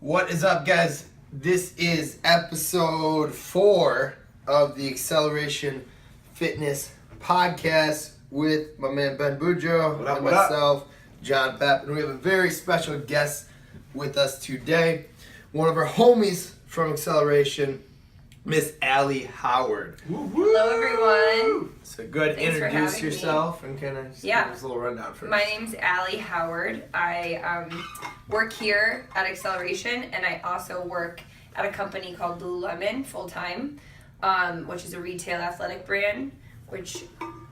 What is up, guys? This is episode 4 of the Xceleration Fitness Podcast with my man Ben Bujo and myself, John Papp. And we have a very special guest with us today. One of our homies from Xceleration, Miss Allie Howard. Hello, everyone. So good. Thanks for Introduce having yourself and kind of give us a little rundown first. My name's Allie Howard. I work here at Xceleration, and I also work at a company called Lululemon full-time, which is a retail athletic brand, which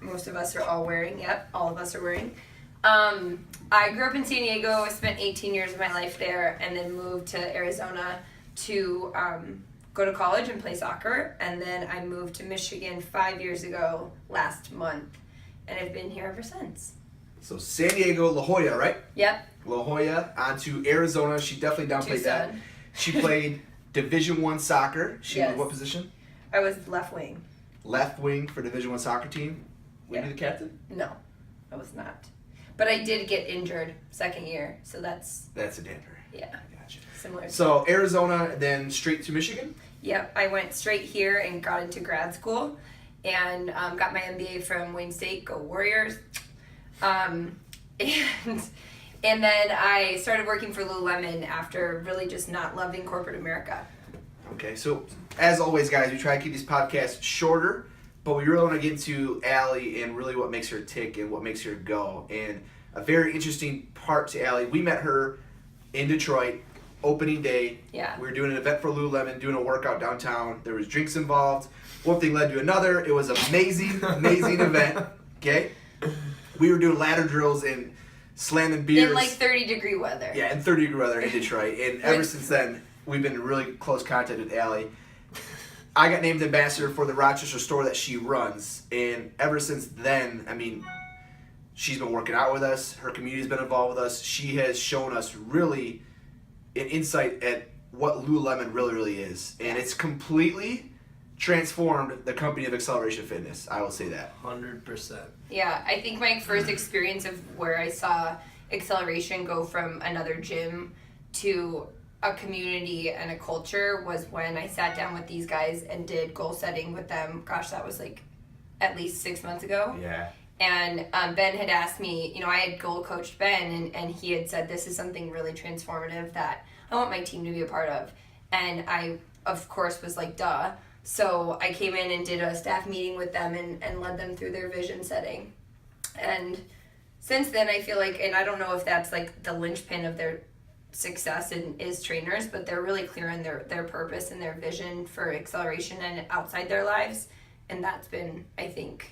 most of us are all wearing. Yep, all of us are wearing. I grew up in San Diego. I spent 18 years of my life there, and then moved to Arizona to go to college and play soccer. And then I moved to Michigan 5 years ago last month, and I've been here ever since. So San Diego, La Jolla, right? Yep. La Jolla on to Arizona. She definitely downplayed that. She played Division I soccer. She was what position? I was left wing. Left wing for Division I soccer team. Were you the captain? No, I was not. But I did get injured second year, so that's a damper. Yeah. Gotcha. Similar. So Arizona, then straight to Michigan? Yep, I went straight here and got into grad school and got my MBA from Wayne State. Go Warriors. And then I started working for Lululemon after really just not loving corporate America. Okay, so as always, guys, we try to keep these podcasts shorter, but we really want to get into Allie and really what makes her tick and what makes her go. And a very interesting part to Allie, we met her in Detroit, opening day. Yeah. We were doing an event for Lululemon, doing a workout downtown. There was drinks involved. One thing led to another. It was an amazing, amazing event. Okay? We were doing ladder drills and slamming beers. In like 30-degree weather. Yeah, in 30-degree weather in Detroit. And ever since then, we've been in really close contact with Allie. I got named ambassador for the Rochester store that she runs. And ever since then, I mean, she's been working out with us. Her community's been involved with us. She has shown us really an insight at what Lululemon really, really is. And it's completely transformed the company of Xceleration Fitness. I will say that. 100%. Yeah, I think my first experience of where I saw Xceleration go from another gym to a community and a culture was when I sat down with these guys and did goal setting with them. Gosh, that was like at least 6 months ago. Yeah. And Ben had asked me, I had goal coached Ben, and he had said, this is something really transformative that I want my team to be a part of. And I, of course, was like, duh. So I came in and did a staff meeting with them and led them through their vision setting. And since then, I feel like, and I don't know if that's like the linchpin of their success is trainers, but they're really clear on their purpose and their vision for Xceleration and outside their lives. And that's been, I think,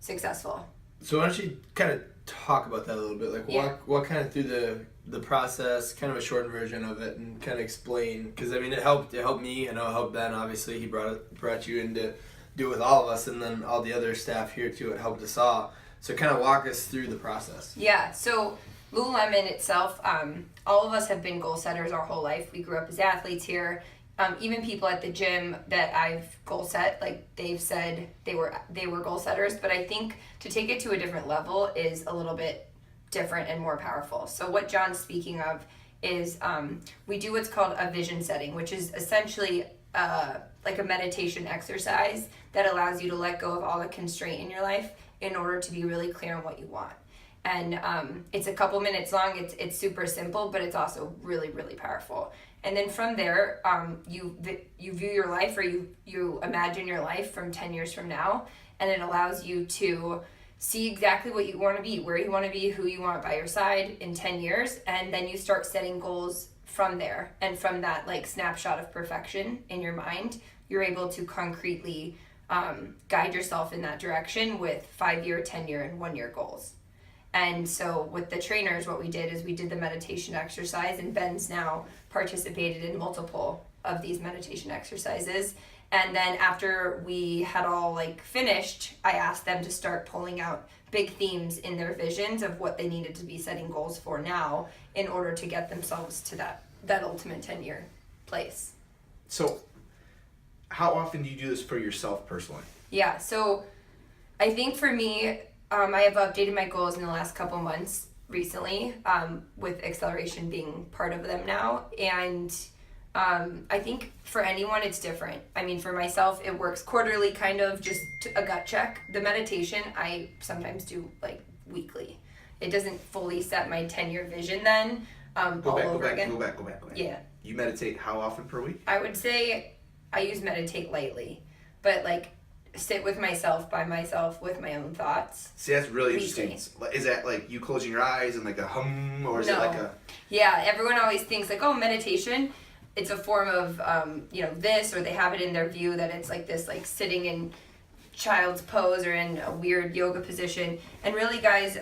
successful. So why don't you kind of talk about that a little bit? Like what kind of through the process, kind of a shortened version of it, and kind of explain, because I mean it helped me. I know it helped Ben. Obviously, he brought you in to do it with all of us, and then all the other staff here too. It helped us all. So kind of walk us through the process. Yeah. So Lululemon itself, all of us have been goal setters our whole life. We grew up as athletes here. Even people at the gym that I've goal set, like they've said they were goal setters, but I think to take it to a different level is a little bit different and more powerful. So what John's speaking of is we do what's called a vision setting, which is essentially like a meditation exercise that allows you to let go of all the constraint in your life in order to be really clear on what you want. And it's a couple minutes long. It's super simple, but it's also really, really powerful. And then from there, you view your life, or you imagine your life from 10 years from now, and it allows you to see exactly what you want to be, where you want to be, who you want by your side in 10 years, and then you start setting goals from there. And from that like snapshot of perfection in your mind, you're able to concretely guide yourself in that direction with 5-year, 10-year, and 1-year goals. And so with the trainers, what we did is we did the meditation exercise, and Ben's now participated in multiple of these meditation exercises. And then after we had all like finished, I asked them to start pulling out big themes in their visions of what they needed to be setting goals for now in order to get themselves to that ultimate 10-year place. So how often do you do this for yourself personally? Yeah, so I think for me, I have updated my goals in the last couple months, recently, with Xceleration being part of them now. And I think for anyone it's different. I mean, for myself, it works quarterly, kind of just a gut check. The meditation I sometimes do like weekly. It doesn't fully set my 10-year vision then. Go back. Yeah. You meditate how often per week? I would say I use meditate lightly, but like sit with myself, by myself, with my own thoughts. See, that's really weekly. interesting. Is that like you closing your eyes and like a hum, or is it like a... Yeah, everyone always thinks like, oh, meditation, it's a form of, this, or they have it in their view that it's like this, like sitting in child's pose or in a weird yoga position. And really, guys,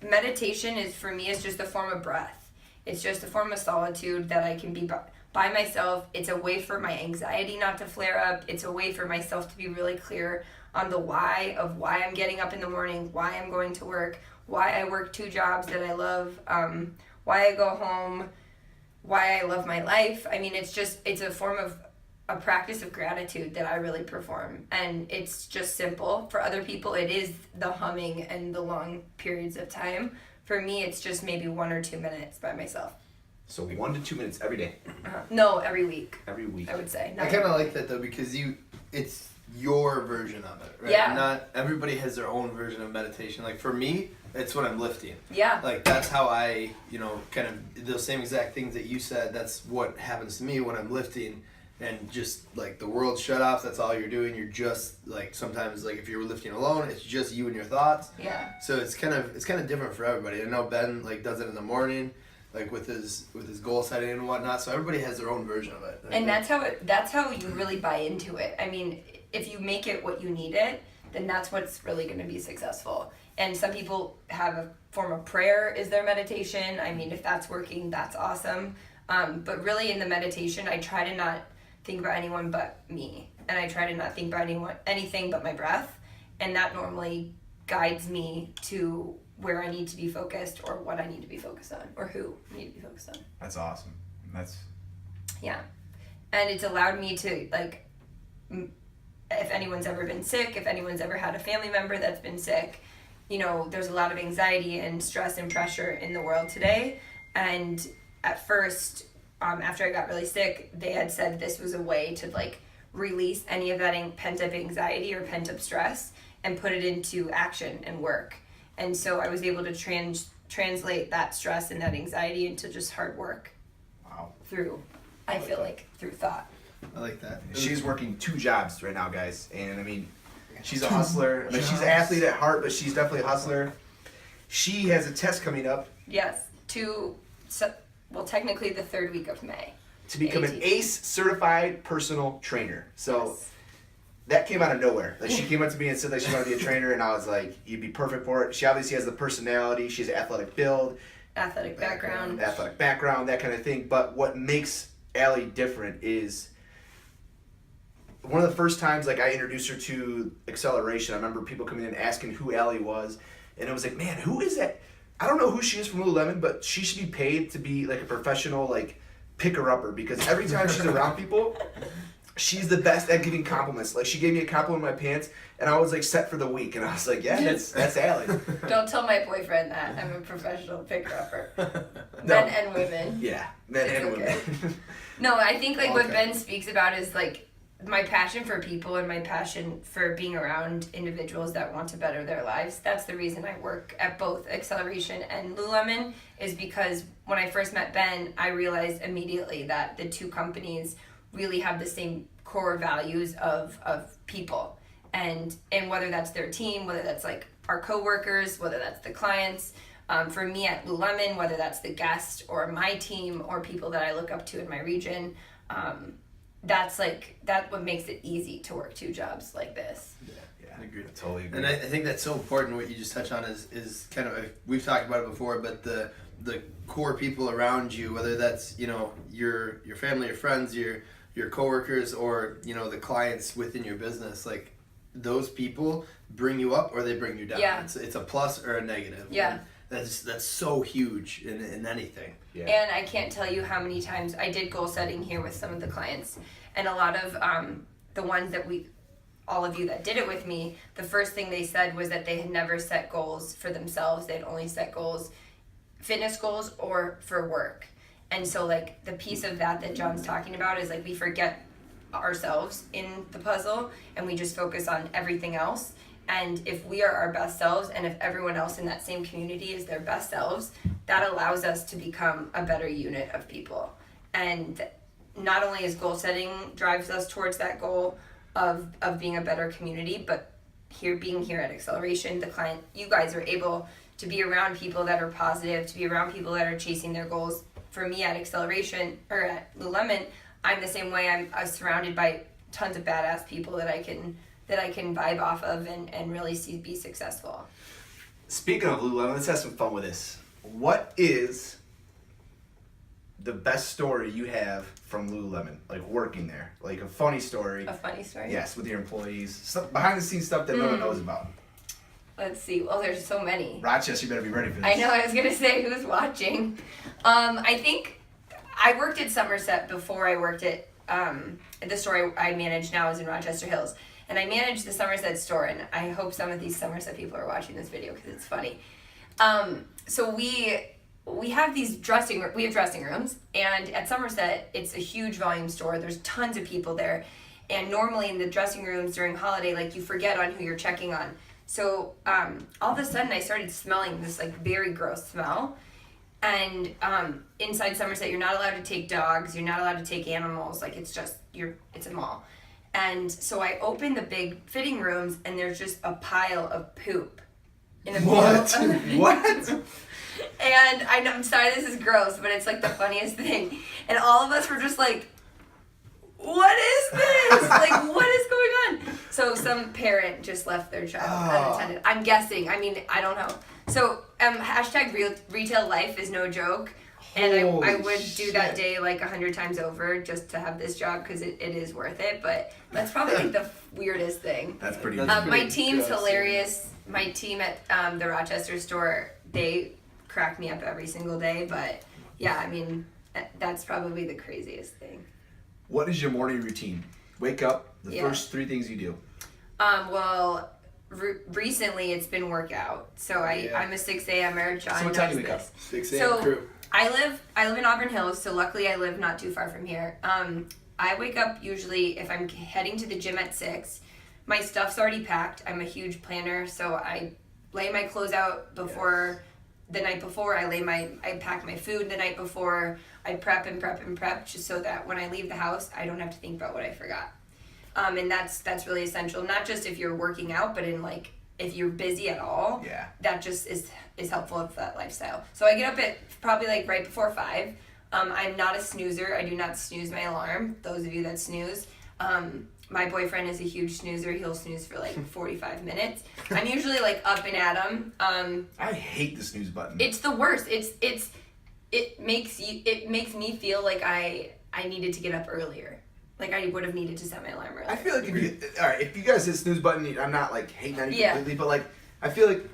meditation is, for me, is just a form of breath. It's just a form of solitude that I can be by myself. It's a way for my anxiety not to flare up. It's a way for myself to be really clear on the why of why I'm getting up in the morning, why I'm going to work, why I work 2 jobs that I love, why I go home, why I love my life. I mean, it's a form of a practice of gratitude that I really perform. And it's just simple. For other people, it is the humming and the long periods of time. For me, it's just maybe 1 or 2 minutes by myself. So 1 to 2 minutes every day? No, every week. Every week. I would say. I kind of like that though, because it's your version of it, right? Yeah. Not everybody has their own version of meditation. Like for me, it's when I'm lifting. Yeah. Like that's how I, kind of those same exact things that you said. That's what happens to me when I'm lifting, and just like the world shut off. That's all you're doing. You're just like, sometimes like if you're lifting alone, it's just you and your thoughts. Yeah. So it's kind of different for everybody. I know Ben like does it in the morning, like with his goal setting and whatnot. So everybody has their own version of it. And that's how you really buy into it. I mean, if you make it what you need it, then that's what's really going to be successful. And some people have a form of prayer is their meditation. I mean, if that's working, that's awesome. But really in the meditation, I try to not think about anyone but me. And I try to not think about anything but my breath. And that normally guides me to where I need to be focused, or what I need to be focused on, or who I need to be focused on. That's awesome. Yeah. And it's allowed me to, like, if anyone's ever been sick, if anyone's ever had a family member that's been sick, there's a lot of anxiety and stress and pressure in the world today. And at first, after I got really sick, they had said this was a way to like release any of that pent-up anxiety or pent-up stress and put it into action and work. And so I was able to translate that stress and that anxiety into just hard work. Wow. Through thought. I like that. She's working 2 jobs right now, guys. And I mean, she's a hustler. I mean, she's an athlete at heart, but she's definitely a hustler. She has a test coming up. Yes. Technically the 3rd week of May. To become an ACE certified personal trainer. So yes. That came out of nowhere. Like, she came up to me and said that she wanted to be a trainer, and I was like, you'd be perfect for it. She obviously has the personality. She has an athletic build. Athletic background, that kind of thing. But what makes Allie different is one of the first times like I introduced her to Xceleration, I remember people coming in asking who Allie was, and it was like, man, who is that? I don't know who she is from Lululemon, but she should be paid to be like a professional like picker-upper, because every time she's around people, she's the best at giving compliments. Like, she gave me a compliment on my pants, and I was like set for the week, and I was like, yeah, that's Allie. Don't tell my boyfriend that. I'm a professional picker-upper. Men and women. Yeah, men and women. No, I think like what Ben speaks about is like my passion for people and my passion for being around individuals that want to better their lives. That's the reason I work at both Xceleration and Lululemon, is because when I first met Ben, I realized immediately that the 2 companies really have the same core values of people. And whether that's their team, whether that's like our coworkers, whether that's the clients, for me at Lululemon, whether that's the guest or my team or people that I look up to in my region, that's what makes it easy to work 2 jobs like this. Yeah, I agree. I totally agree. And I think that's so important. What you just touched on is kind of, we've talked about it before, but the core people around you, whether that's your family, your friends, your coworkers, or the clients within your business, like those people bring you up or they bring you down. Yeah. It's a plus or a negative. Yeah. And that's so huge in anything. Yeah. And I can't tell you how many times I did goal setting here with some of the clients, and a lot of the ones that all of you that did it with me, the first thing they said was that they had never set goals for themselves. They'd only set goals fitness goals or for work. And so like the piece of that John's talking about is like we forget ourselves in the puzzle and we just focus on everything else. And if we are our best selves and if everyone else in that same community is their best selves, that allows us to become a better unit of people. And not only is goal setting drives us towards that goal of being a better community, but being here at Xceleration, you guys are able to be around people that are positive, to be around people that are chasing their goals. For me at Xceleration or at Lululemon, I'm the same way. I'm surrounded by tons of badass people that I can vibe off of and really see be successful. Speaking of Lululemon, let's have some fun with this. What is the best story you have from Lululemon, like working there? Like a funny story. A funny story? Yes, with your employees. Some behind the scenes stuff that no one knows about. Let's see. Well, there's so many. Rochester, you better be ready for this. I know, I was going to say, who's watching? I think I worked at Somerset before I worked at the store I manage now is in Rochester Hills. And I manage the Somerset store, and I hope some of these Somerset people are watching this video because it's funny. So we have these dressing rooms, and at Somerset, it's a huge volume store. There's tons of people there. And normally in the dressing rooms during holiday, like you forget on who you're checking on. So all of a sudden I started smelling this like very gross smell. And inside Somerset, you're not allowed to take dogs. You're not allowed to take animals. Like it's a mall. And so I opened the big fitting rooms and there's just a pile of poop. In the middle. What? And I'm sorry this is gross, but it's like the funniest thing. And all of us were just like, what is this? Like, what is going on? So some parent just left their child unattended. I'm guessing. I mean, I don't know. So hashtag retail life is no joke. And I would do that day like 100 times over just to have this job because it is worth it. But that's probably like the weirdest thing. That's pretty my team's hilarious. My team at the Rochester store, they crack me up every single day. But yeah, I mean, that's probably the craziest thing. What is your morning routine? Wake up, the first 3 things you do. Well, recently it's been workout. So I'm a 6 a.m.er. John So what time do you wake up? 6 a.m. crew. I live in Auburn Hills, so luckily I live not too far from here. I wake up usually if I'm heading to the gym at 6. My stuff's already packed. I'm a huge planner, so I lay my clothes out before the night before. I pack my food the night before. I prep just so that when I leave the house, I don't have to think about what I forgot. And that's really essential, not just if you're working out, but in like if you're busy at all. Yeah. That just is helpful with that lifestyle. So I get up at probably like right before 5. I'm not a snoozer. I do not snooze my alarm. Those of you that snooze. My boyfriend is a huge snoozer. He'll snooze for like 45 minutes. I'm usually like up and at him. I hate the snooze button. It's the worst. It makes me feel like I needed to get up earlier. Like I would have needed to set my alarm earlier. I feel like if you guys hit snooze button, I'm not like hating on you completely, but like I feel like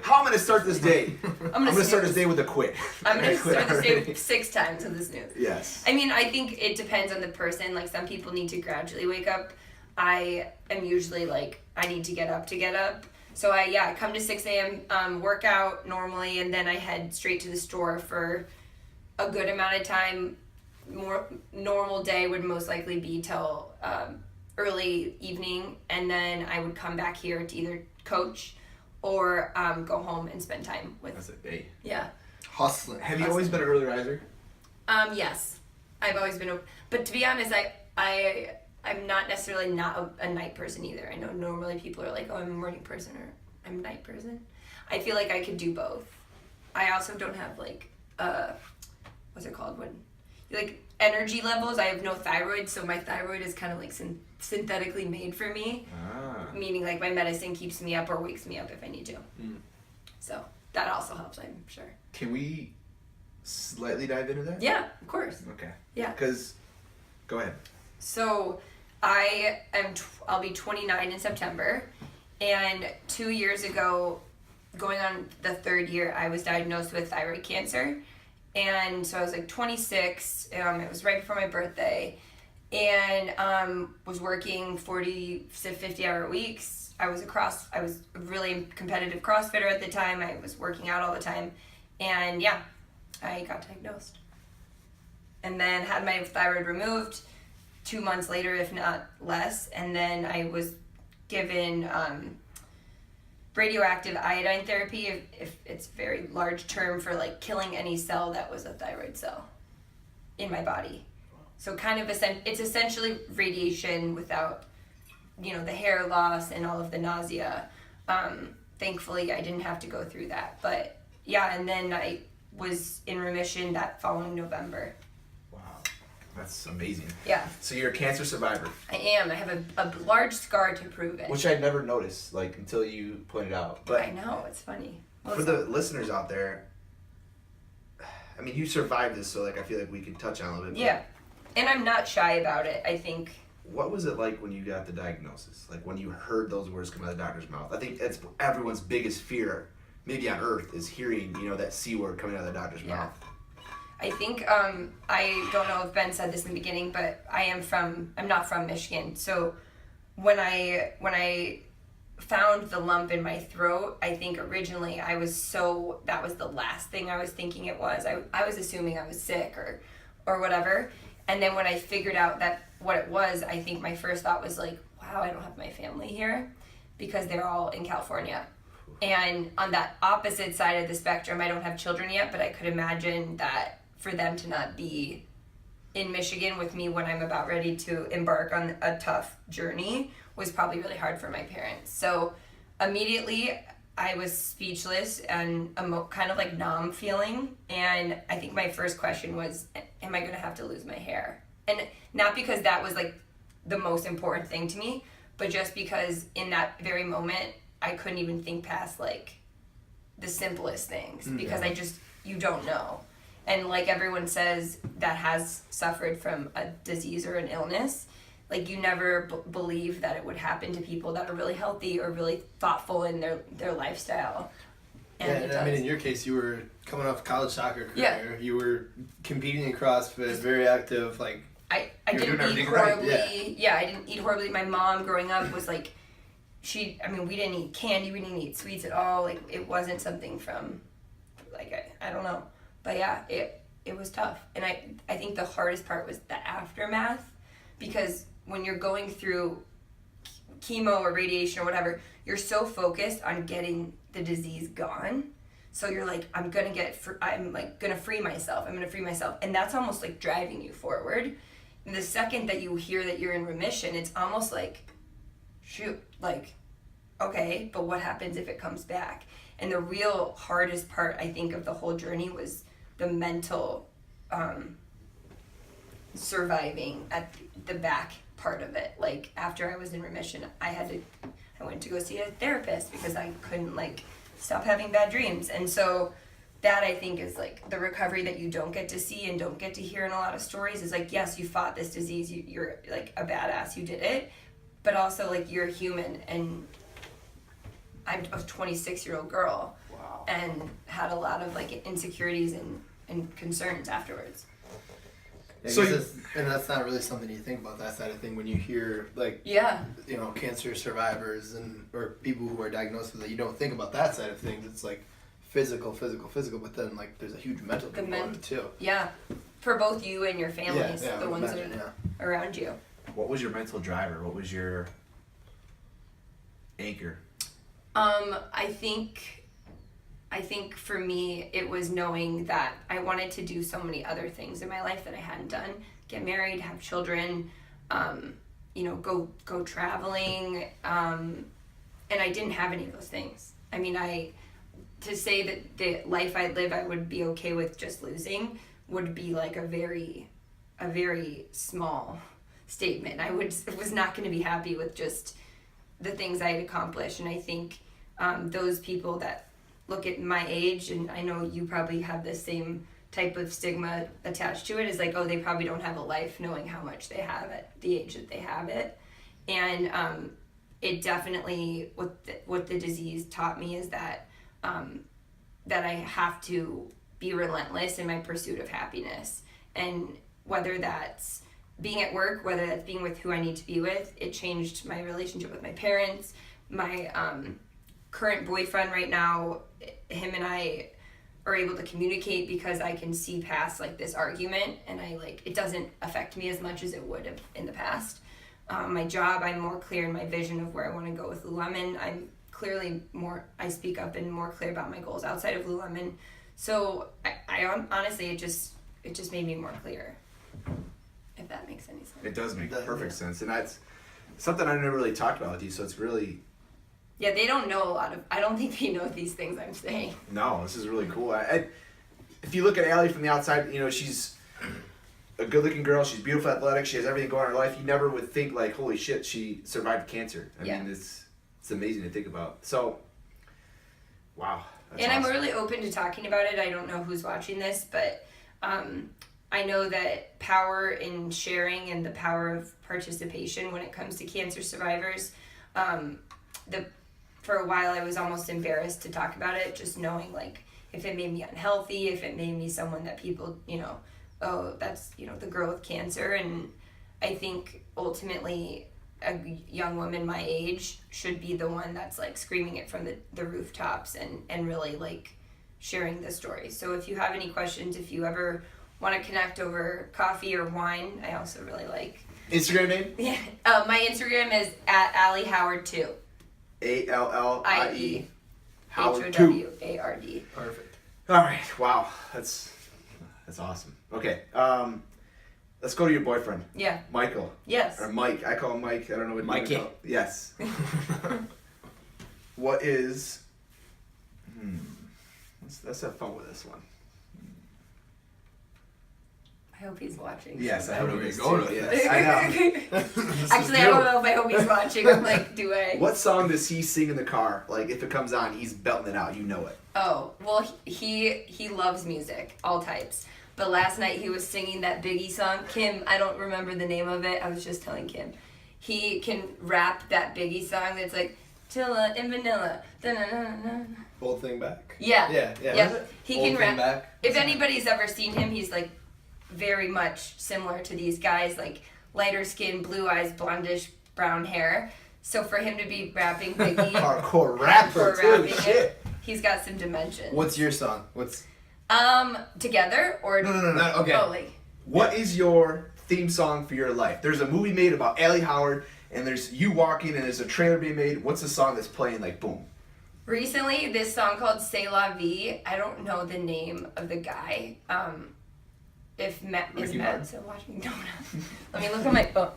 how I'm gonna start this day. I'm gonna start this day with a quit. I'm gonna start this day 6 times with the snooze. Yes. I mean, I think it depends on the person. Like some people need to gradually wake up. I am usually like I need to get up. So I come to 6 a.m. Workout normally, and then I head straight to the store for a good amount of time. More normal day would most likely be till early evening, and then I would come back here to either coach or go home and spend time with. That's a day. Yeah. Hustling. Have you always been an early riser? Yes, I've always been. But to be honest, I'm not necessarily not a night person either. I know normally people are like, oh, I'm a morning person or I'm a night person. I feel like I could do both. I also don't have like what's it called when. Like energy levels, I have no thyroid, so my thyroid is kind of like synthetically made for me. Meaning like my medicine keeps me up or wakes me up if I need to. So that also helps, I'm sure. Can we slightly dive into that? Yeah, of course. Okay. Yeah. Because, go ahead. So I'll be 29 in September, and 2 years ago, going on the 3rd year, I was diagnosed with thyroid cancer. And so I was like 26, it was right before my birthday, and was working 40 to 50 hour weeks. I was a really competitive CrossFitter at the time. I was working out all the time, And yeah, I got diagnosed. And then had my thyroid removed 2 months later, if not less. And then I was given radioactive iodine therapy, if it's a very large term for like killing any cell that was a thyroid cell in my body. So kind of it's essentially radiation without, you know, the hair loss and all of the nausea. Thankfully, I didn't have to go through that. But yeah, and then I was in remission that following November. Wow, that's amazing. Yeah. So you're a cancer survivor. I am. I have a large scar to prove it. Which I'd never noticed, like, until you pointed out. But I know, it's funny. For the listeners out there, I mean, you survived this, so like I feel like we could touch on it a little bit. Yeah, and I'm not shy about it. I think. What was it like when you got the diagnosis? Like when you heard those words come out of the doctor's mouth? I think that's everyone's biggest fear, maybe on earth, is hearing, you know, that C word coming out of the doctor's mouth. I think I don't know if Ben said this in the beginning, but I'm not from Michigan. So when I found the lump in my throat, I think originally that was the last thing I was thinking it was. I was assuming I was sick or whatever. And then when I figured out that what it was, I think my first thought was like, wow, I don't have my family here because they're all in California. And on that opposite side of the spectrum, I don't have children yet, but I could imagine that for them to not be in Michigan with me when I'm about ready to embark on a tough journey was probably really hard for my parents. So immediately I was speechless and kind of like numb feeling. And I think my first question was, am I going to have to lose my hair? And not because that was like the most important thing to me, but just because in that very moment, I couldn't even think past like the simplest things because you don't know. And like everyone says that has suffered from a disease or an illness, like you never believe that it would happen to people that are really healthy or really thoughtful in their lifestyle. And I mean, in your case, you were coming off college soccer career. Yeah. You were competing in CrossFit, very active. Like I didn't eat horribly. Right. Yeah, I didn't eat horribly. My mom growing up was like, we didn't eat candy, we didn't eat sweets at all. Like it wasn't something from, like I don't know, but yeah, it was tough. And I think the hardest part was the aftermath, because when you're going through chemo or radiation or whatever, you're so focused on getting the disease gone. So you're like, I'm gonna free myself. And that's almost like driving you forward. And the second that you hear that you're in remission, it's almost like, shoot, like, okay, but what happens if it comes back? And the real hardest part, I think, of the whole journey was the mental surviving at the back part of it. Like after I was in remission, I went to go see a therapist because I couldn't like stop having bad dreams. And so that I think is like the recovery that you don't get to see and don't get to hear in a lot of stories is like, yes, you fought this disease, you're like a badass, you did it, but also like you're human. And I'm a 26-year-old girl. Wow. And had a lot of like insecurities and concerns afterwards. Yeah, so and that's not really something you think about, that side of thing, when you hear like cancer survivors or people who are diagnosed with it. You don't think about that side of things. It's like physical, but then like there's a huge mental component too. Yeah, for both you and your families, the ones that are around you. What was your mental driver? What was your anchor? I think for me, it was knowing that I wanted to do so many other things in my life that I hadn't done. Get married, have children, go traveling. And I didn't have any of those things. I mean, to say that the life I live, I would be okay with just losing would be like a very small statement. I was not going to be happy with just the things I had accomplished. And I think those people that look at my age, and I know you probably have the same type of stigma attached to it, is like, oh, they probably don't have a life knowing how much they have at the age that they have it. And it definitely, what the disease taught me is that that I have to be relentless in my pursuit of happiness. And whether that's being at work, whether that's being with who I need to be with, it changed my relationship with my parents. My current boyfriend right now, him and I are able to communicate because I can see past like this argument, and it doesn't affect me as much as it would have in the past. My job, I'm more clear in my vision of where I want to go with Lululemon. I speak up and more clear about my goals outside of Lululemon. So I honestly, it just made me more clear, if that makes any sense. It does make perfect sense, and that's something I never really talked about with you, so it's really... Yeah, they don't know I don't think they know these things I'm saying. No, this is really cool. If you look at Allie from the outside, she's a good-looking girl, she's beautiful, athletic, she has everything going in her life. You never would think, like, holy shit, she survived cancer. I mean, it's amazing to think about. So, wow. That's and awesome. I'm really open to talking about it. I don't know who's watching this, but I know that power in sharing and the power of participation when it comes to cancer survivors, for a while I was almost embarrassed to talk about it, just knowing like if it made me unhealthy, if it made me someone that people, oh, that's, the girl with cancer. And I think ultimately a young woman my age should be the one that's like screaming it from the rooftops and really like sharing the story. So if you have any questions, if you ever want to connect over coffee or wine, I also really like. Instagram name? Yeah. My Instagram is @Allie Howard 2. ALLIE Howard 2. HOWARD. Perfect. All right. Wow. That's awesome. Okay. Let's go to your boyfriend. Yeah. Michael. Yes. Or Mike. I call him Mike. I don't know what Mikey. you call him. Yes. What is... Let's have fun with this one. I hope he's watching. Yes, I hope he's going too. with Yes, I know. Actually, I don't know if I hope he's watching. I'm like, do I? What song does he sing in the car? Like, if it comes on, he's belting it out. You know it. Oh, well, he loves music, all types. But last night he was singing that Biggie song. Kim, I don't remember the name of it. I was just telling Kim. He can rap that Biggie song that's like, Chilla and Vanilla. Da-na-na-na. Old thing back. Yeah. Yeah. He Old can thing rap. back. If anybody's ever seen him, he's like very much similar to these guys, like lighter skin, blue eyes, blondish, brown hair. So for him to be rapping Biggie, Hardcore rapper too. rapping Shit. it, he's got some dimension. What's your song? What's... Together or No. Okay. Oh, like What is your theme song for your life? There's a movie made about Allie Howard, and there's you walking, and there's a trailer being made. What's the song that's playing like boom? recently this song called "C'est la Vie." I don't know the name of the guy. If Matt is Ricky Matt Martin. still watching? No. Let me look at my phone.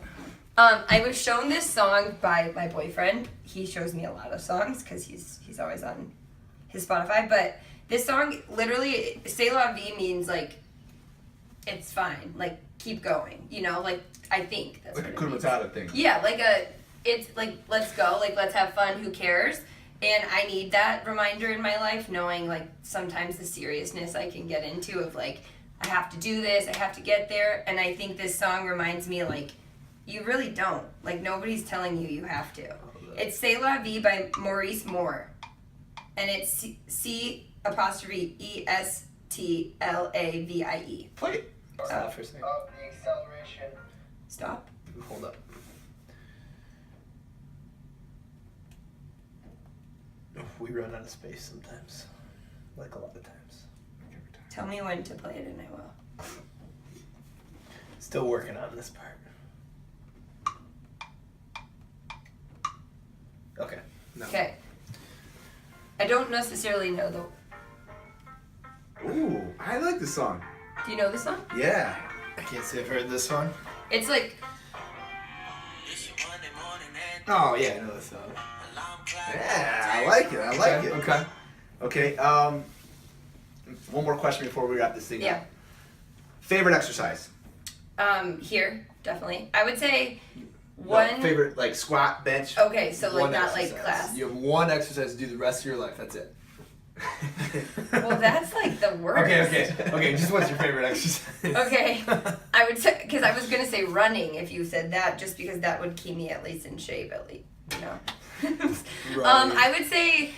I was shown this song by my boyfriend. He shows me a lot of songs because he's always on his Spotify. But this song, literally, "C'est la vie" means like it's fine, like keep going. Like I think that's Like a what it means. Kumatata thing. Yeah, it's like let's go, like let's have fun. Who cares? And I need that reminder in my life, knowing like sometimes the seriousness I can get into of like I have to do this, I have to get there. And I think this song reminds me like you really don't. Like nobody's telling you have to. It's "C'est la vie" by Maurice Moore, and it's C''ESTLAVIE. Play it. Stop for a second. Of the Xceleration. Stop. Hold up. We run out of space sometimes. Like a lot of times. Tell me when to play it, and I will. Still working on this part. Okay. No. Okay. I don't necessarily know the. Ooh, I like this song. Do you know the song? Yeah. I can't say I've heard this one. It's like Oh, yeah, I know this song. Yeah, I like it. I like it. Okay. Okay. One more question before we wrap this thing yeah. up. Favorite exercise? Here definitely. I would say No, one. favorite like squat, bench. Okay, so like One not like exercise. class. You have one exercise to do the rest of your life. That's it. Well, that's like the worst. Okay. Just what's your favorite exercise? Okay. I would say because I was gonna say running if you said that, just because that would keep me at least in shape at least, Running. I would say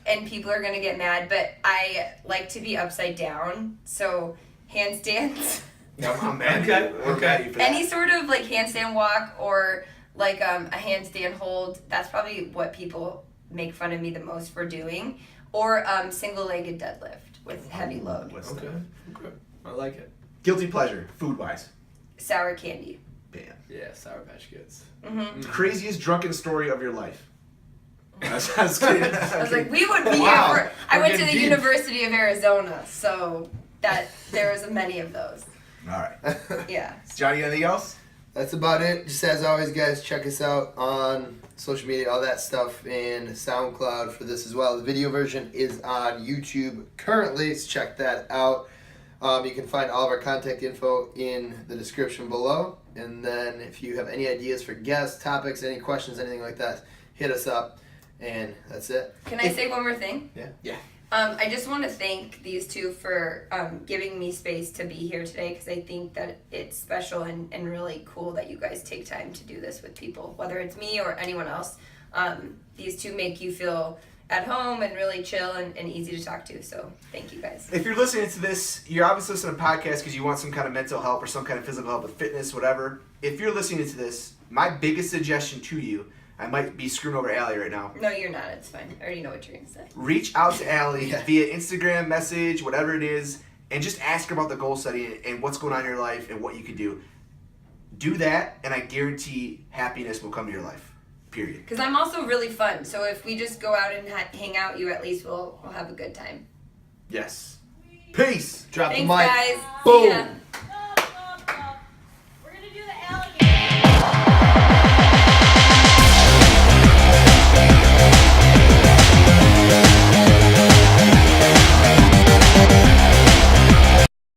and people are gonna get mad, but I like to be upside down. So handstands. No, I'm mad. Okay, at you. We're okay. mad at you for that. Any sort of like handstand walk or like a handstand hold. That's probably what people make fun of me the most for doing. or single-legged deadlift with heavy load. Okay. I like it. Guilty pleasure, food-wise. Sour candy. Bam. Yeah, Sour Patch Kids. Mm-hmm. Craziest drunken story of your life. That's kidding. I was like, we would be Wow. here. I went to the We're getting deep. University of Arizona, so that there was many of those. All right. Yeah. Johnny, anything else? That's about it. Just as always, guys, check us out on social media, all that stuff, and SoundCloud for this as well. The video version is on YouTube currently, so check that out. You can find all of our contact info in the description below. And then if you have any ideas for guests, topics, any questions, anything like that, hit us up. And that's it. Can I say one more thing? Yeah. I just want to thank these two for giving me space to be here today, because I think that it's special and really cool that you guys take time to do this with people, whether it's me or anyone else. These two make you feel at home and really chill and easy to talk to, so thank you guys. If you're listening to this, you're obviously listening to a podcast because you want some kind of mental help or some kind of physical help with fitness, whatever. If you're listening to this, my biggest suggestion to you, I might be screwing over Allie right now. No, you're not. It's fine. I already know what you're going to say. Reach out to Allie via Instagram message, whatever it is, and just ask her about the goal setting and what's going on in your life and what you can do. Do that, and I guarantee happiness will come to your life. Period. Because I'm also really fun, so if we just go out and hang out, you at least will have a good time. Yes. Peace. Drop Thanks, the mic. guys. Boom. See ya.